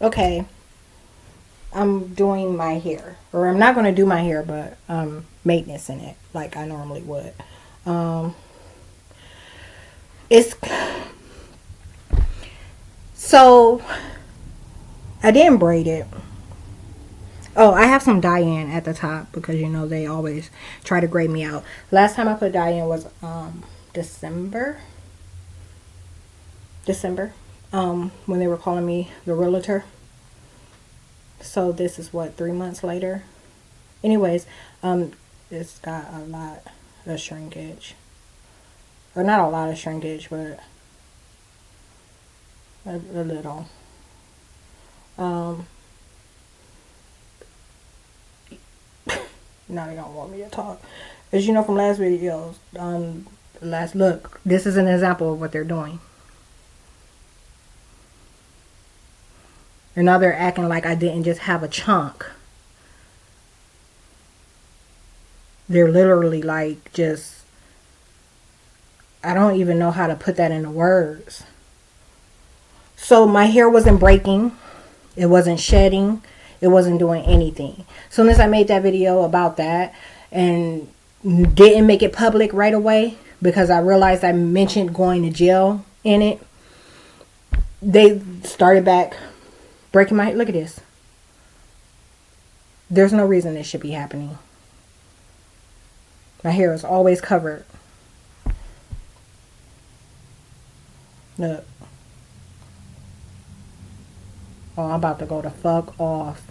Okay, I'm doing my hair, or I'm not going to do my hair, but maintenance in it like I normally would. Um, it's so I didn't braid it. Oh, I have some dye-in at the top because you know they always try to grade me out. Last time I put dye-in was December. December. When they were calling me the realtor. So this is what, 3 months later. Anyways, it's got a lot of shrinkage. Or not a lot of shrinkage, but a little. Um Now they don't want me to talk. As you know from last videos, look, this is an example of what they're doing. And now they're acting like I didn't just have a chunk. They're literally like just, I don't even know how to put that into words. So my hair wasn't breaking. It wasn't shedding. It wasn't doing anything. As soon as I made that video about that and didn't make it public right away because I realized I mentioned going to jail in it, they started back breaking my, look at this. There's no reason this should be happening. My hair is always covered. Look. Oh, I'm about to go the fuck off.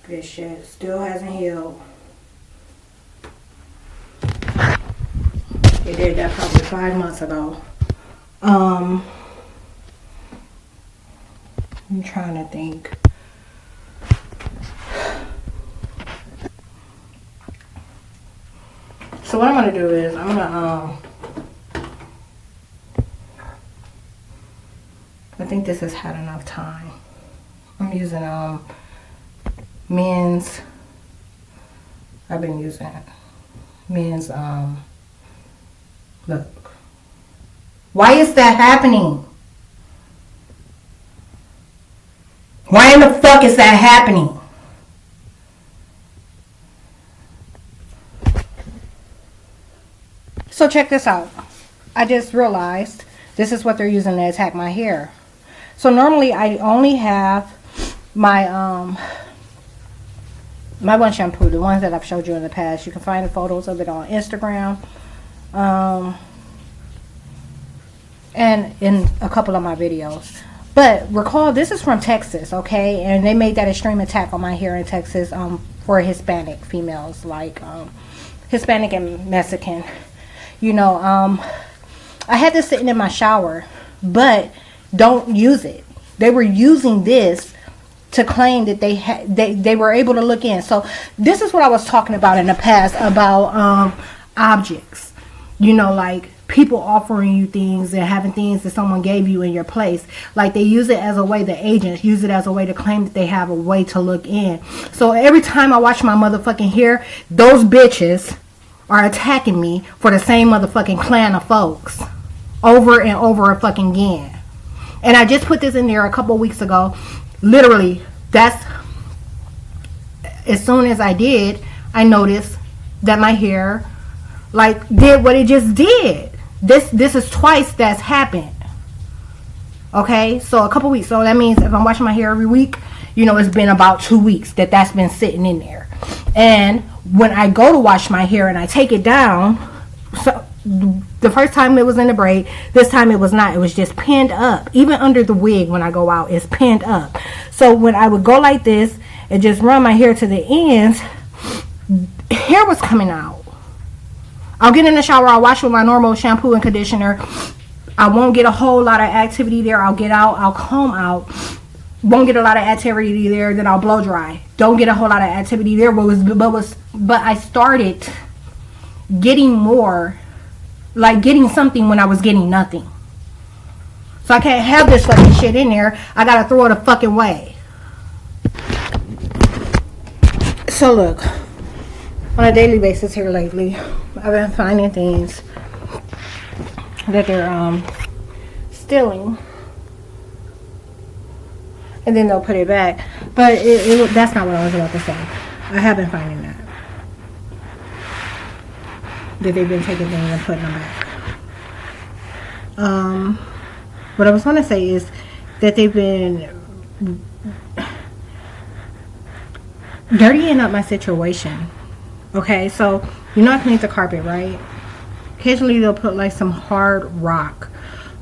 This shit still hasn't healed. They did that probably 5 months ago. I'm trying to think. So what I'm gonna do is I'm gonna I think this has had enough time. I'm using men's, I've been using men's look. Why is that happening? Why in the fuck is that happening? So check this out. I just realized this is what they're using to attack my hair. So normally I only have my my one shampoo, the ones that I've showed you in the past. You can find the photos of it on Instagram. And in a couple of my videos. But recall, this is from Texas, okay? And they made that extreme attack on my hair in Texas for Hispanic females, like Hispanic and Mexican. You know, I had this sitting in my shower, but don't use it. They were using this to claim that they were able to look in. So this is what I was talking about in the past about objects. You know, like people offering you things and having things that someone gave you in your place. Like they use it as a way, the agents use it as a way to claim that they have a way to look in. So every time I watch my motherfucking hair, those bitches are attacking me for the same motherfucking clan of folks. Over and over fucking again. And I just put this in there a couple weeks ago. Literally, that's, as soon as I did, I noticed that my hair like did what it just did. This is twice that's happened. Okay, so a couple weeks. So that means if I'm washing my hair every week, you know, it's been about 2 weeks that's been sitting in there. And when I go to wash my hair and I take it down, so the first time it was in the braid, this time it was not. It was just pinned up. Even under the wig when I go out, it's pinned up. So when I would go like this and just run my hair to the ends, hair was coming out. I'll get in the shower, I'll wash with my normal shampoo and conditioner. I won't get a whole lot of activity there. I'll get out, I'll comb out. Won't get a lot of activity there, then I'll blow dry. Don't get a whole lot of activity there, but I started getting more, like getting something when I was getting nothing. So I can't have this fucking shit in there. I gotta throw it a fucking way. So look, on a daily basis here lately, I've been finding things that they're stealing, and then they'll put it back. But that's not what I was about to say. I have been finding that they've been taking things and putting them back. What I was going to say is that they've been dirtying up my situation. Okay, so you know I cleaned the carpet, right? Occasionally they'll put like some hard rock,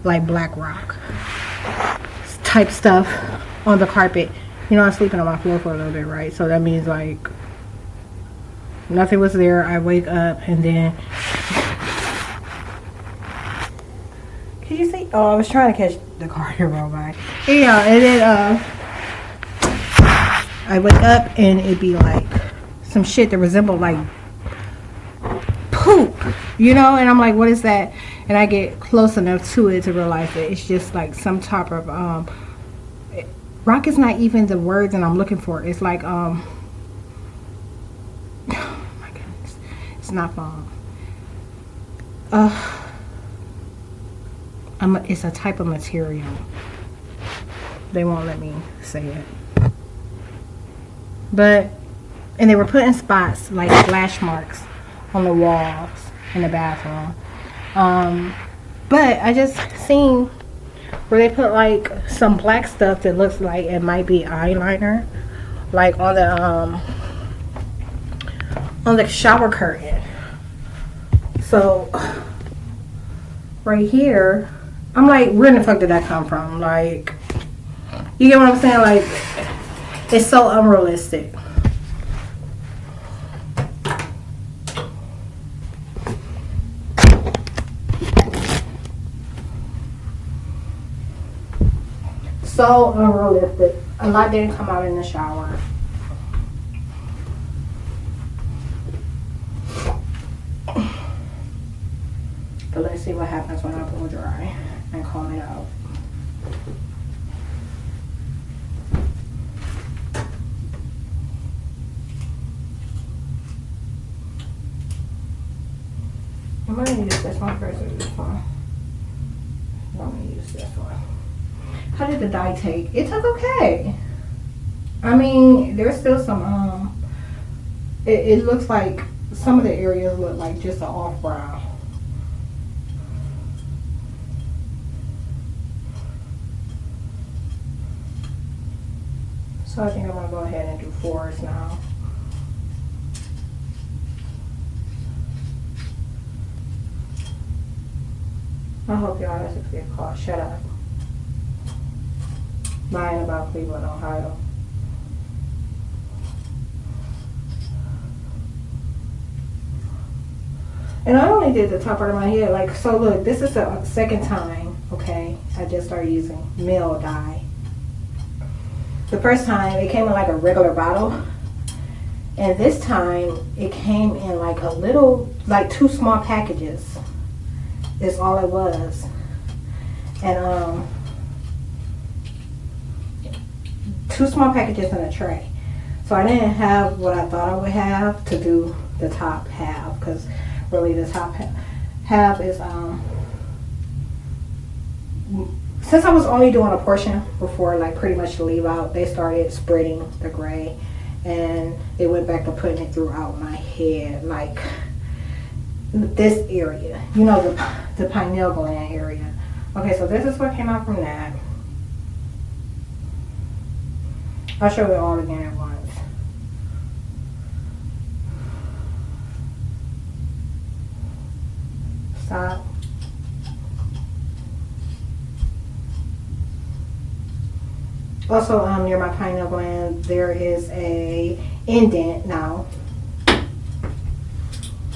like black rock type stuff on the carpet. You know, I'm sleeping on my floor for a little bit, right? So that means like nothing was there. I wake up and then, can you see? Oh, I was trying to catch the car here roll by. Yeah, and then I wake up and it'd be like some shit that resembled like poop, you know, and I'm like, what is that? And I get close enough to it to realize that it's just like some type of rock is not even the word that I'm looking for. It's like oh my goodness, it's not foam. It's a type of material. They won't let me say it. But, and they were putting spots like splash marks on the walls in the bathroom. But I just seen where they put like some black stuff that looks like it might be eyeliner, like on the shower curtain. So right here, I'm like, where the fuck did that come from? Like, you get what I'm saying? Like, it's so unrealistic. So unrealistic. A lot didn't come out in the shower. But let's see what happens when I blow dry and comb it out. I'm going to use this one first or this one. I'm going to use this one. How did the dye take? It took okay. I mean, there's still some, it looks like some of the areas look like just an off brown. So I think I'm going to go ahead and do 4s now. I hope y'all doesn't get caught. Shut up. Lying about Cleveland, Ohio. And I only did the top part of my head. Like, so look, this is the second time, okay, I just started using Mill dye. The first time, it came in like a regular bottle. And this time, it came in like a little, like 2 small packages. Is all it was. And 2 small packages in a tray. So I didn't have what I thought I would have to do the top half, because really the top half is since I was only doing a portion before, like pretty much to leave out, they started spreading the gray, and they went back to putting it throughout my head, like this area, you know, the pineal gland area. Okay, so this is what came out from that. I'll show it all again at once. Stop. Also, near my pineal gland, there is a indent now,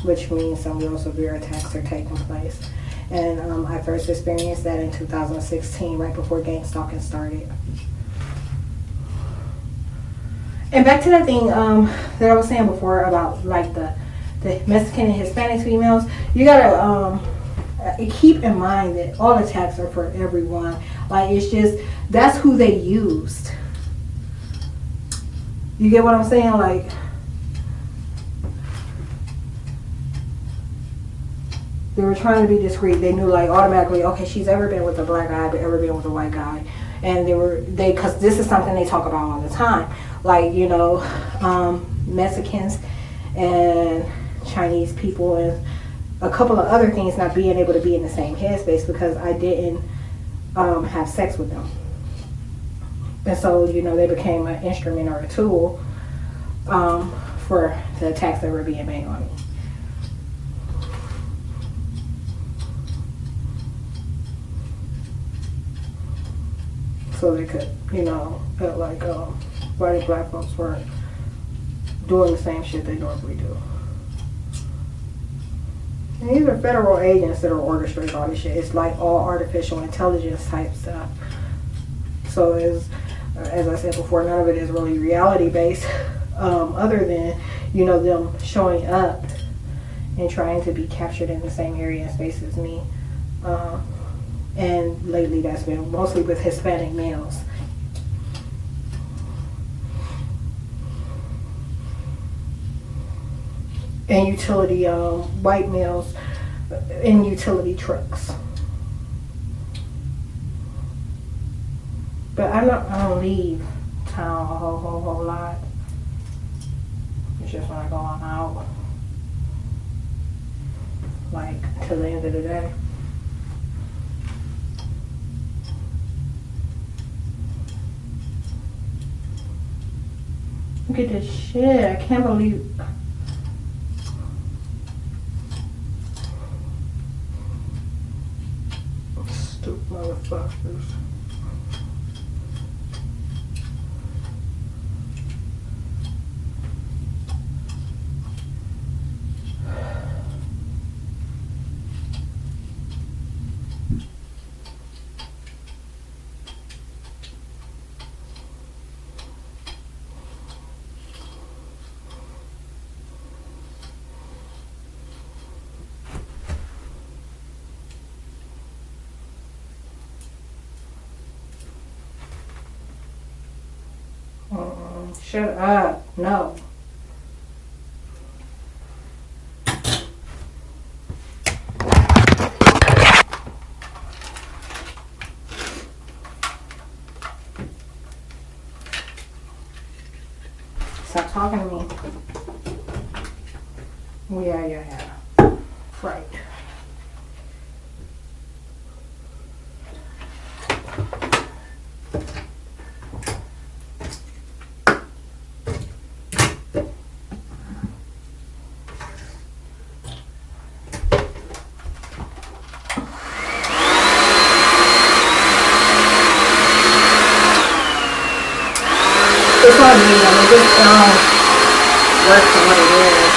which means some real severe attacks are taking place. And I first experienced that in 2016, right before gang stalking started. And back to that thing that I was saying before about like the Mexican and Hispanic females, you gotta keep in mind that all attacks are for everyone. Like, it's just, that's who they used. You get what I'm saying? Like, They were trying to be discreet. They knew like automatically, okay, she's ever been with a black guy, but ever been with a white guy. And because this is something they talk about all the time. Like, you know, Mexicans and Chinese people and a couple of other things not being able to be in the same headspace because I didn't have sex with them. And so, you know, they became an instrument or a tool for the attacks that were being made on me. So they could, you know, felt like white and black folks weren't doing the same shit they normally do. And these are federal agents that are orchestrating all this shit. It's like all artificial intelligence type stuff. So as I said before, none of it is really reality based, other than, you know, them showing up and trying to be captured in the same area and space as me. And lately that's been mostly with Hispanic males. And utility, white males in utility trucks. But I don't leave town a whole lot. It's just when I go on out, like till the end of the day. Look at this shit. I can't believe. Stupid motherfuckers. Shut up. No. Stop talking to me. Yeah. Right. It's not me. I mean, this don't work for what it is.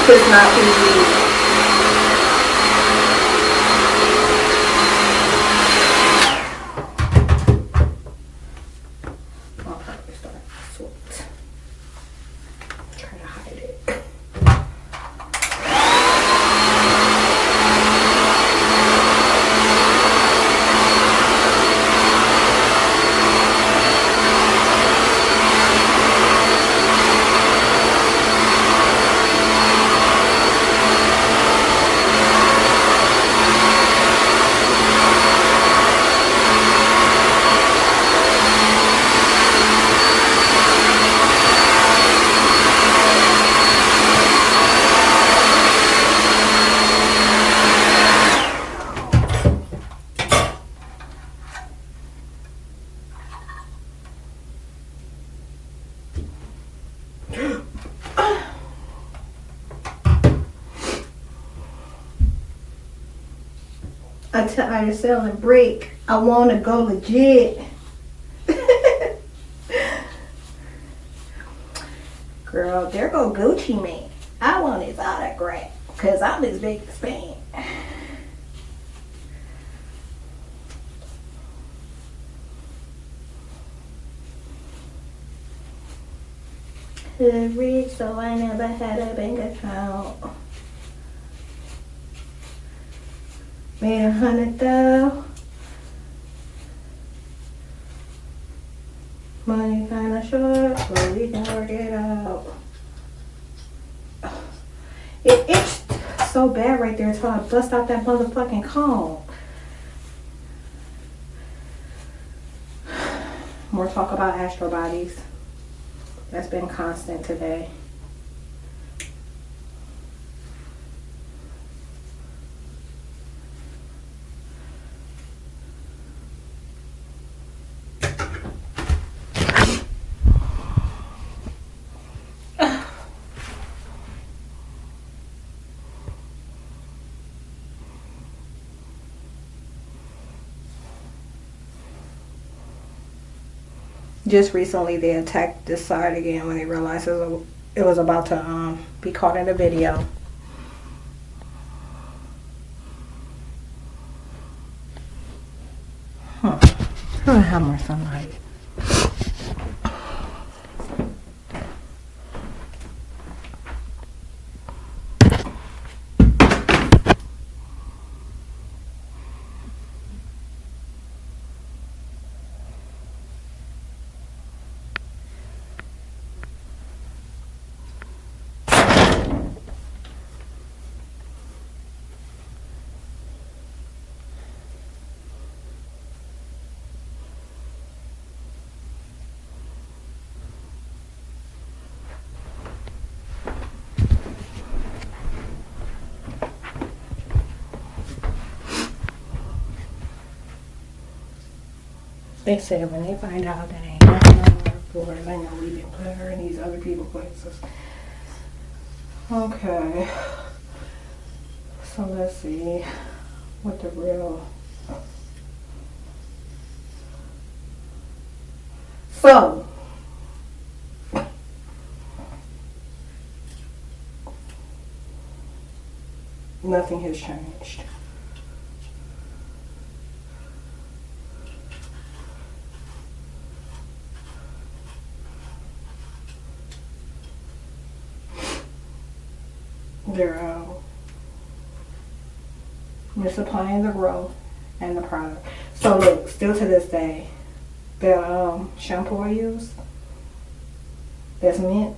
It's not PG. I'm tired of selling brick. I want to go legit. Girl, there go Gucci Mane. I want his autograph because I'm his biggest fan. Hood rich, so I never had a bank account. Made 100,000. Money kinda short, but we can work it out. It itched so bad right there until I bust out that motherfucking comb. More talk about astral bodies. That's been constant today. Just recently they attacked this side again when they realized it was about to be caught in a video. I don't have more sunlight. They said when they find out that ain't nothing on our floor, they know we've been putting her in these other people's places. Okay. So let's see what the real. So nothing has changed. They're supplying the growth and the product. So look, still to this day, the shampoo I use, that's mint.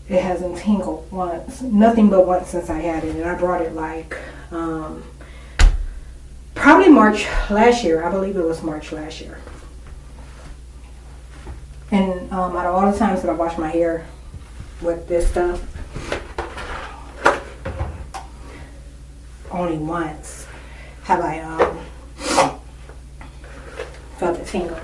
It hasn't tingled once, nothing but once since I had it, and I brought it like probably March last year. I believe it was March last year. And out of all the times that I wash my hair with this stuff, only once have I felt a tingle.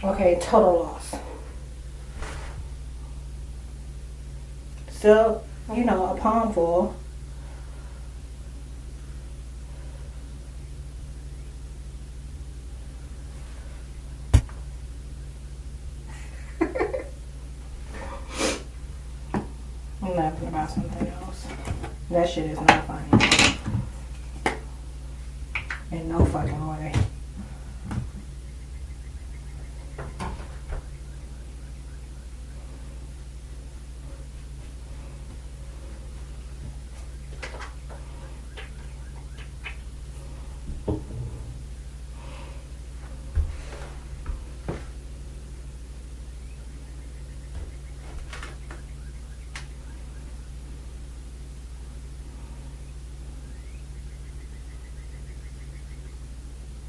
Okay, total loss. Still, you know, a palm full. I'm laughing about something else. That shit is not funny. In no fucking way.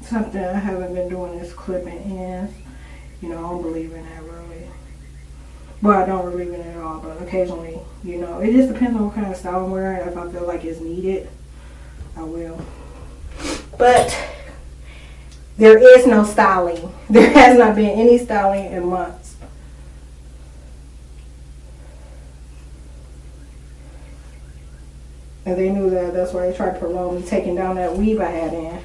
Something I haven't been doing is clipping ends. You know, I don't believe in that really. Well, I don't believe in it at all, but occasionally, you know, it just depends on what kind of style I'm wearing. If I feel like it's needed, I will. But there is no styling. There has not been any styling in months. And they knew that. That's why they tried to prolong me taking down that weave I had in.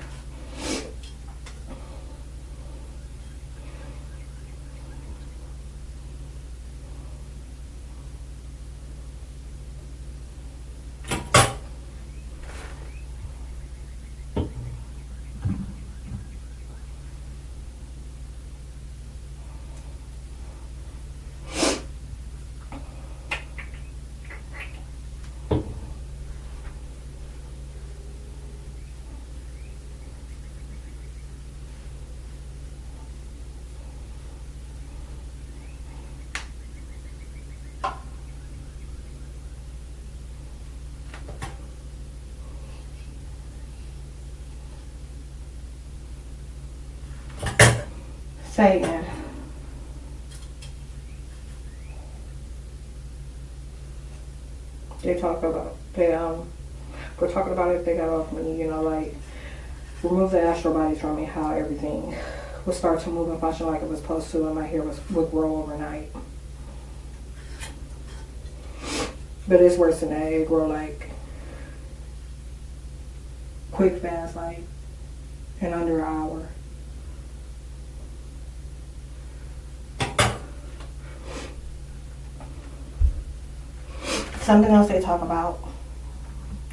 Satan. They talk about we're talking about if they got off me, you know, like remove the astral bodies from me, how everything would start to move and function like it was supposed to, and my hair would grow overnight. But it's worse than that. It grow like quick, fast, like in under an hour. Something else they talk about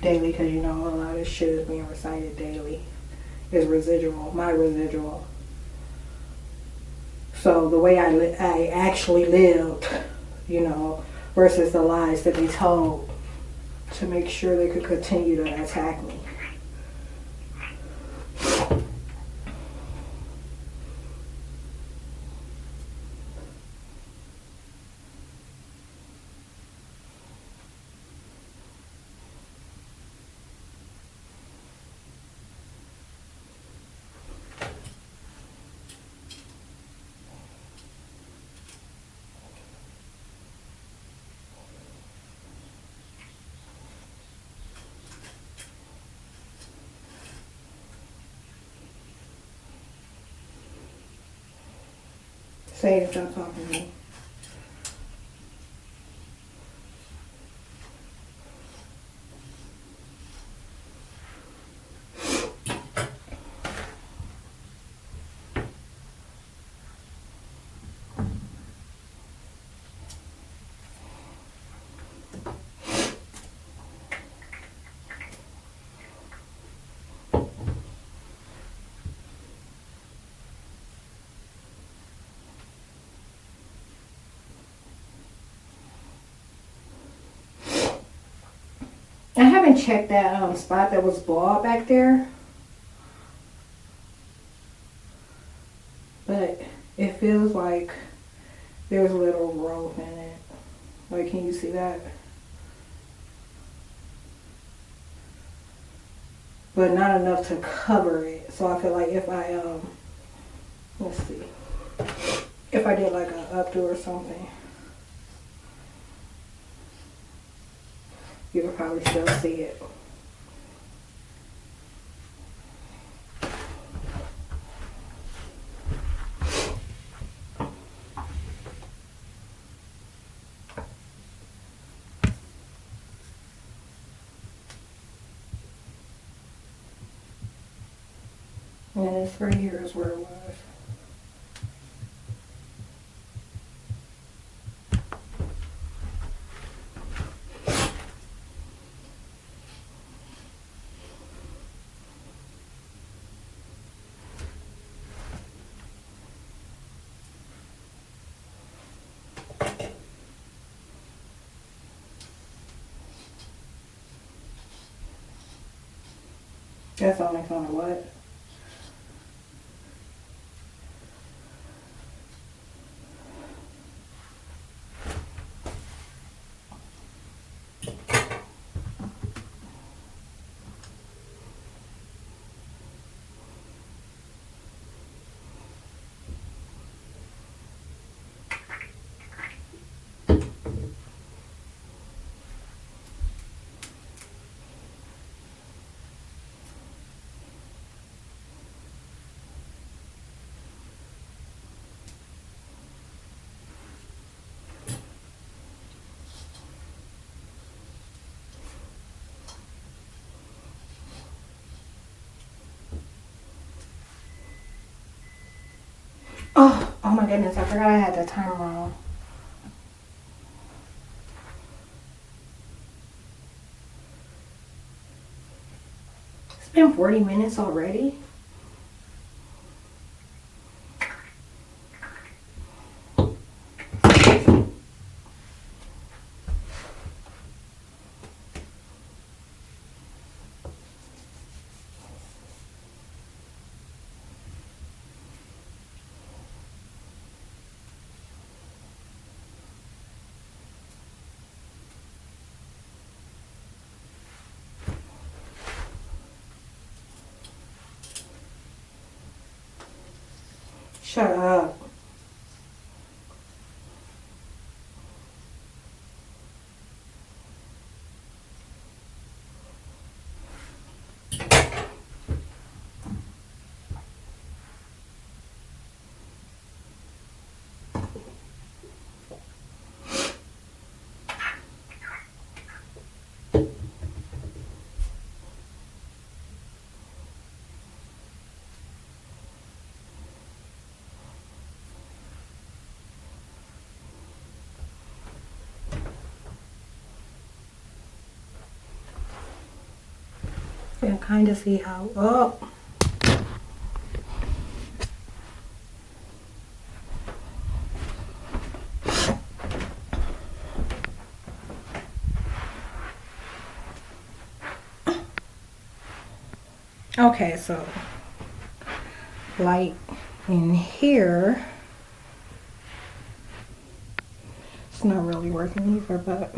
daily, because you know a lot of this shit is being recited daily, is residual, my residual. So the way I actually lived, you know, versus the lies that they told to make sure they could continue to attack me. Say it, stop talking to me. I haven't checked that spot that was bald back there, but it feels like there's a little growth in it. Like, can you see that? But not enough to cover it. So I feel like if I let's see, if I did like an updo or something, you could probably still see it. And this right here is where it was. That's only gonna what? Oh my goodness, I forgot I had the timer on. It's been 40 minutes already. Shut up. You can kind of see how, oh. Okay, so light in here. It's not really working either, but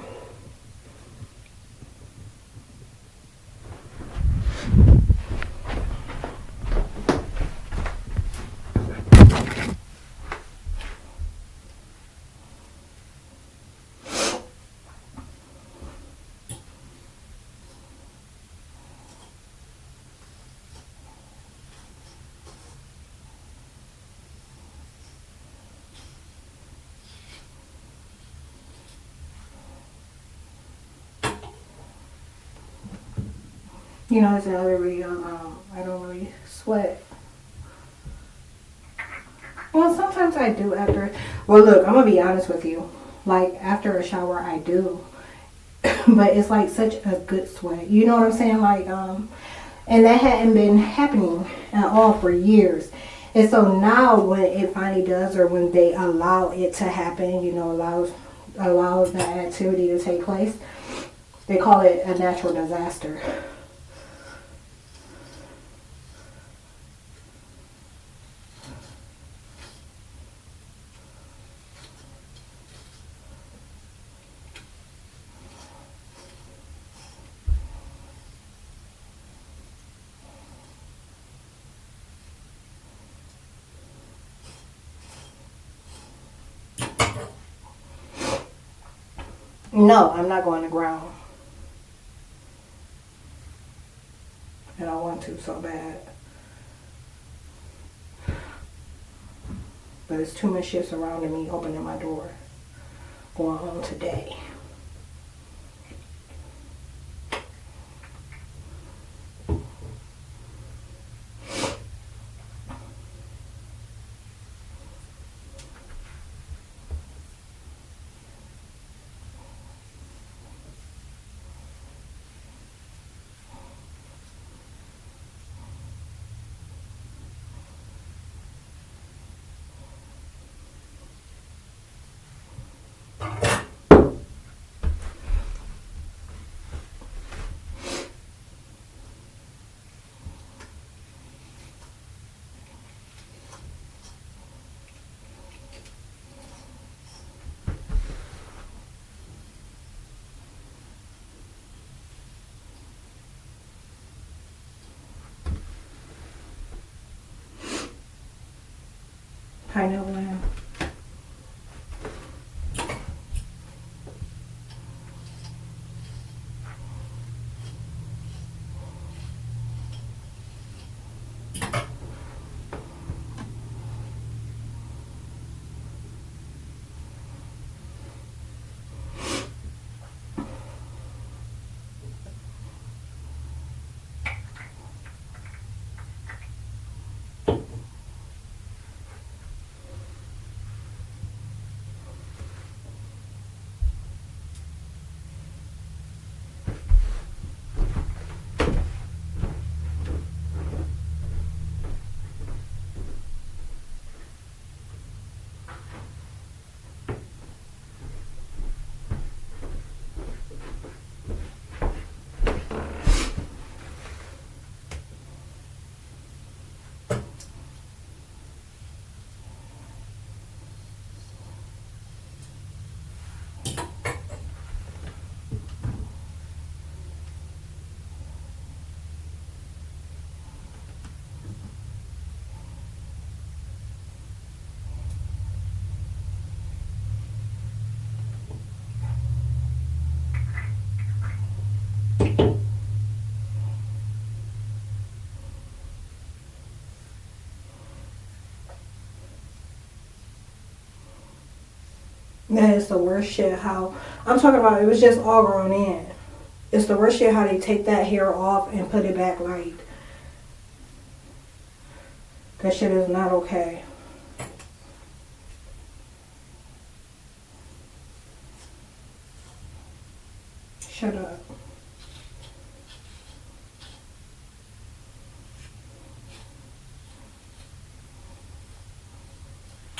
you know, it's another video. I don't really sweat. Well, sometimes I do after. Well, look, I'm gonna be honest with you. Like after a shower, I do, but it's like such a good sweat. You know what I'm saying? Like, and that hadn't been happening at all for years. And so now, when it finally does, or when they allow it to happen, you know, allows that activity to take place, they call it a natural disaster. No, I'm not going to ground. And I want to so bad. But it's too much shit surrounding me opening my door going on today. pineapple in. That is the worst shit. How I'm talking about, it was just all grown in. It's the worst shit how they take that hair off and put it back. Like, that shit is not okay. Shut up.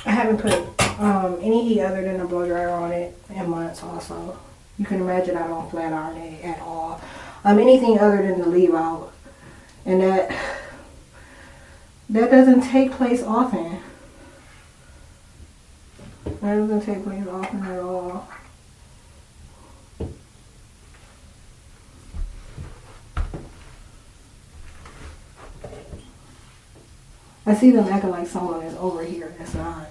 I haven't put any heat other than a blow dryer on it in months also. You can imagine I don't flat iron it at all. Anything other than the leave out. And that doesn't take place often. That doesn't take place often at all. I see them acting like someone is over here. That's not.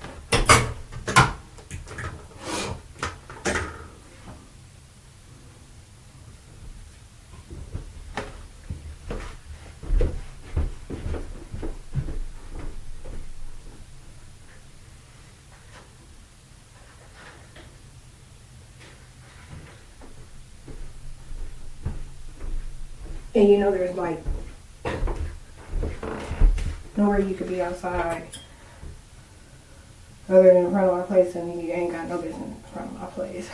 And you know there's like nowhere you could be outside other than in front of my place, and you ain't got no business in front of my place.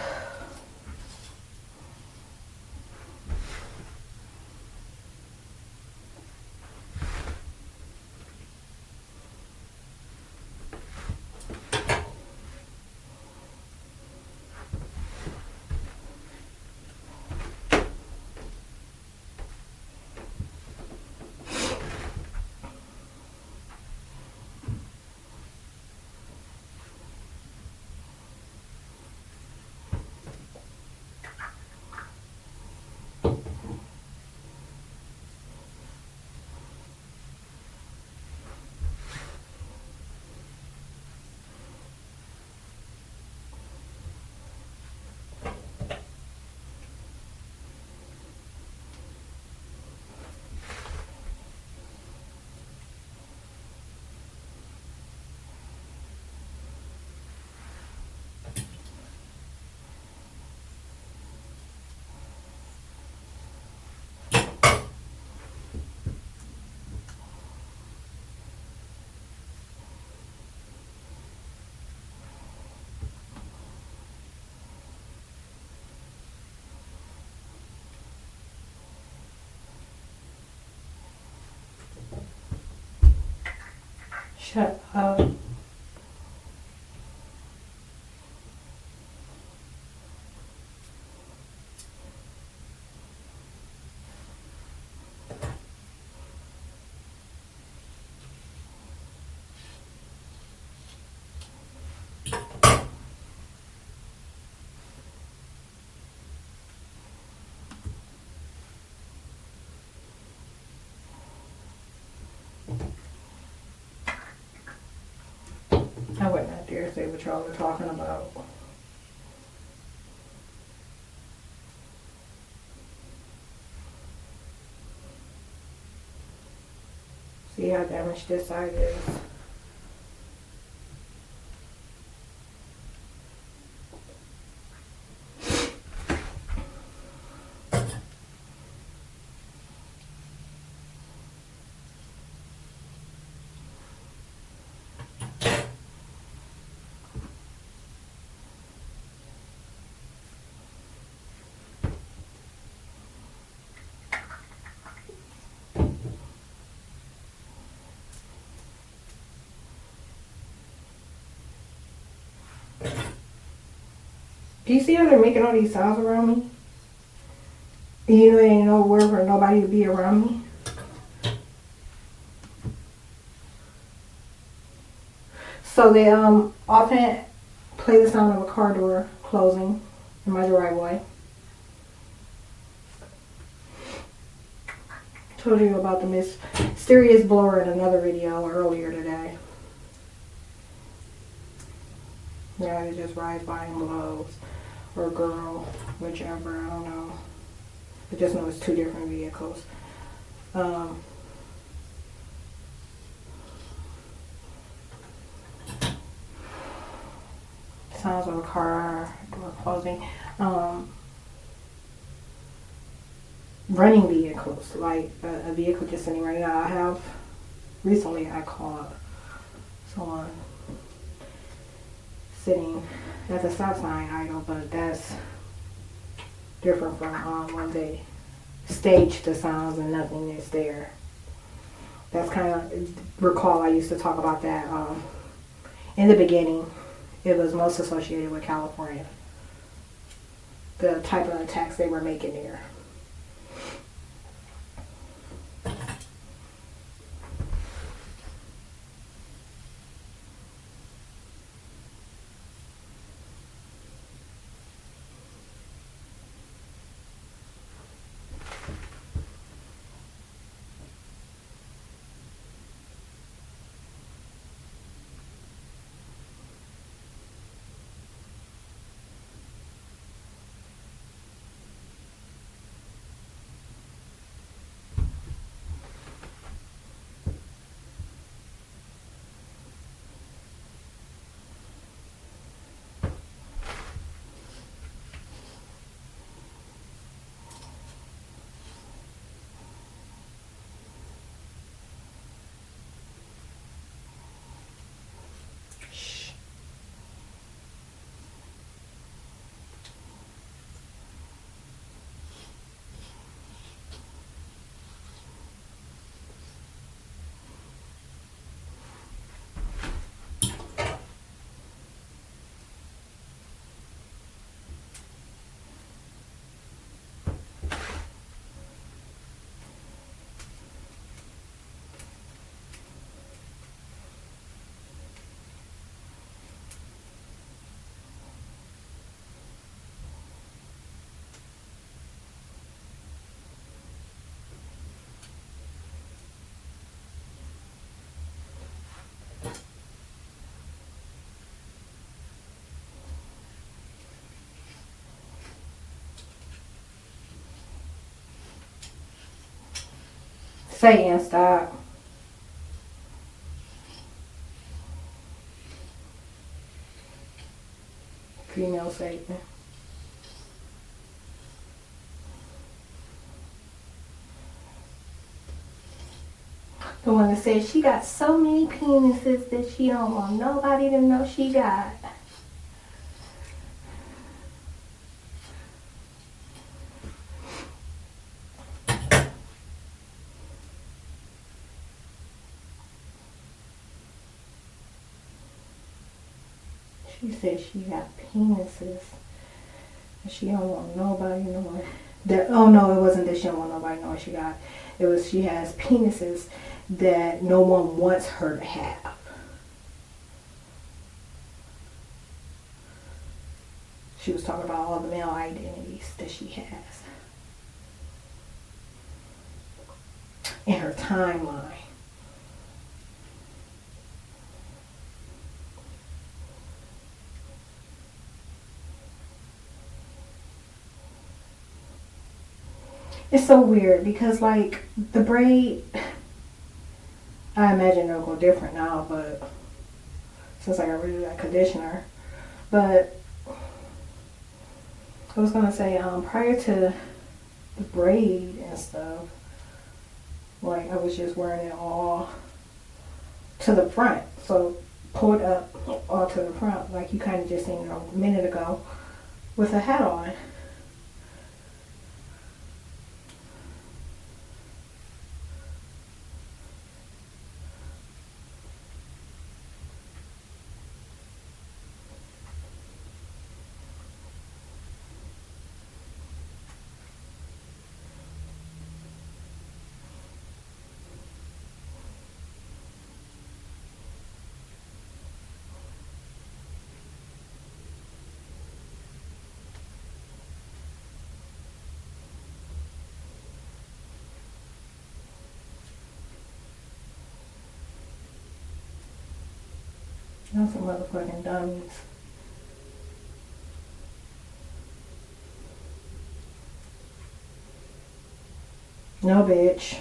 Shut up. here and see what y'all are talking about. See how damaged this side is. Do you see how they're making all these sounds around me? And you know, there ain't nowhere for nobody to be around me. So they often play the sound of a car door closing in my driveway. Told you about the mysterious blower in another video earlier today. Yeah, it just rides by and blows. Or girl, whichever, I don't know. I just know it's two different vehicles. Sounds of a car door closing. Running vehicles, like a vehicle just sitting right now. Recently I caught someone sitting at the stop sign idle, but that's different from when they stage the sounds and nothing is there. That's kind of, recall I used to talk about that in the beginning. It was most associated with California, the type of attacks they were making there. Satan, stop. Female Satan. The one that says she got so many penises that she don't want nobody to know she got. She said she got penises. She don't want nobody knowing. Oh no, it wasn't that she don't want nobody knowing she got. It was she has penises that no one wants her to have. She was talking about all the male identities that she has. In her timeline. It's so weird because like the braid, I imagine it'll go different now, but since I got rid of that conditioner. But I was gonna say, prior to the braid and stuff, like I was just wearing it all to the front, so pulled up all to the front, like you kind of just seen a minute ago, with a hat on. Those some motherfucking dummies. No, bitch.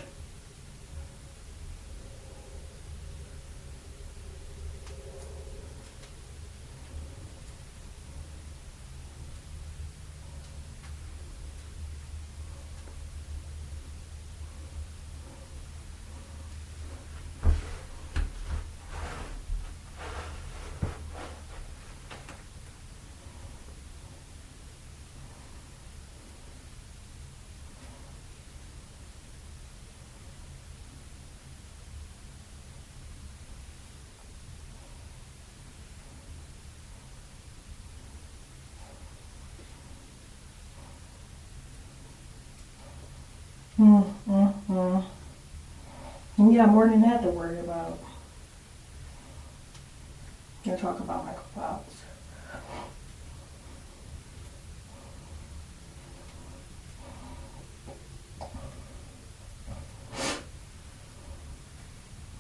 Mm, mm, mm. You got more than that to worry about. You're talking about Michael Phelps.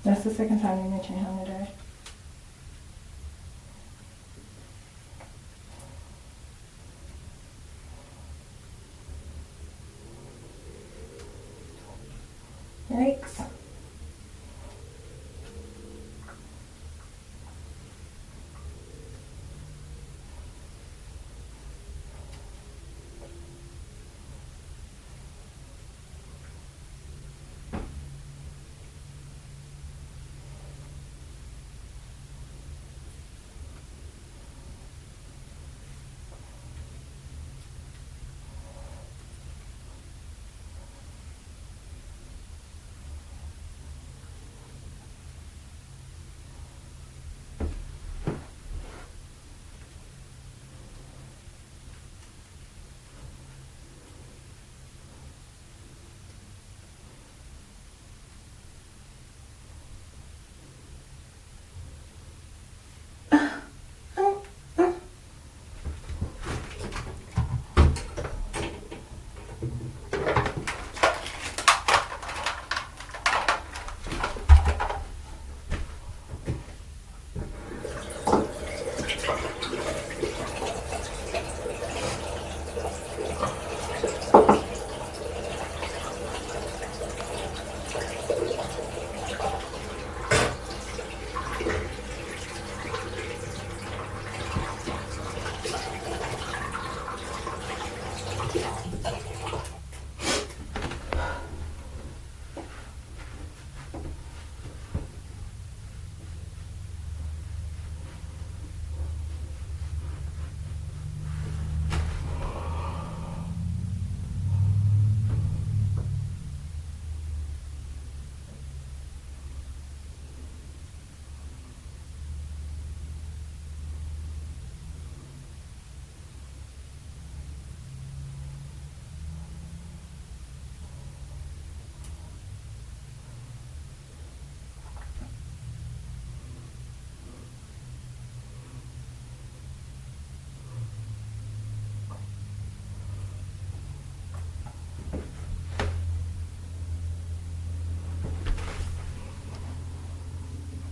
That's the second time you mentioned him today. Yikes.